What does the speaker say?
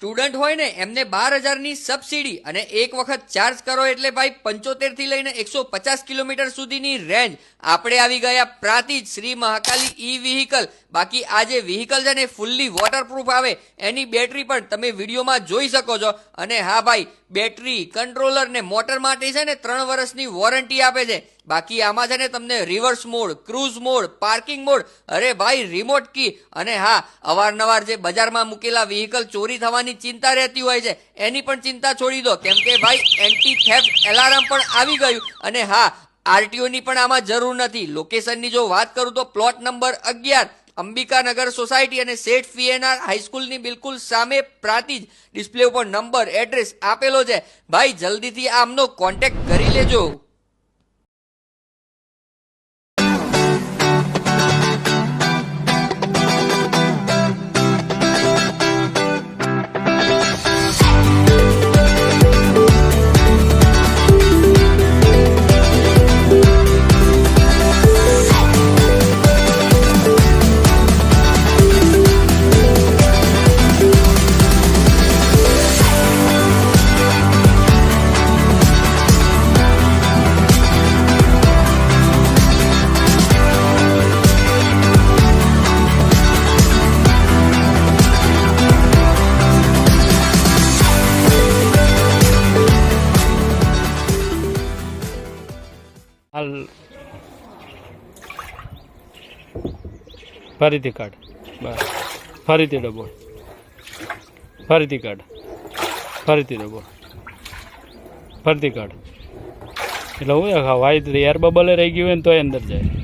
Student હોય ને એમને 12,000 ની સબસિડી અને એક વખત ચાર્જ કરો એટલે ભાઈ 75 થી લઈને 150 કિલોમીટર સુધીની રેન્જ. આપણે આવી ગયા પ્રાતિજ શ્રી મહાકાલી ઈ વ્હીકલ. બાકી આ જે વ્હીકલ છે ને ફૂલ્લી વોટરપ્રૂફ આવે, એની બેટરી પણ તમે વિડીયોમાં જોઈ શકો છો. અને હા ભાઈ, બેટરી, કંટ્રોલર ને મોટર માટે છે ને 3 વર્ષની વોરંટી આપે છે. બાકી આમાં છે ને તમને reverse mode, cruise mode, parking mode, અરે ભાઈ રિમોટ કી, અને હા, અવારનવાર જે બજારમાં મૂકેલા વ્હીકલ ચોરી થવાની ચિંતા રહેતી હોય છે એની પણ ચિંતા છોડી દો, કેમ કે ભાઈ એન્ટી થેફ્ટ એલાર્મ પણ આવી ગયું. અને હા, આરટીઓ ની પણ આમાં જરૂર નથી. લોકેશનની જો વાત કરું તો પ્લોટ નંબર 11, અંબિકાનગર સોસાયટી અને સેઠ ફીએનઆર હાઈસ્કૂલની બિલકુલ સામે, પ્રાતિજ. ડિસ્પ્લે ઉપર નંબર, એડ્રેસ આપેલો છે. ભાઈ જલ્દીથી આમનો કોન્ટેક્ટ કરી લેજો. હાલ ફરીથી કાઢ, બસ ફરીથી ડબો, ફરીથી કાઢ, ફરીથી ડબો, ફરીથી કાઢ. એટલે હું વાઈટ એર બબલ રહી ગયું હોય ને તોય અંદર જાય.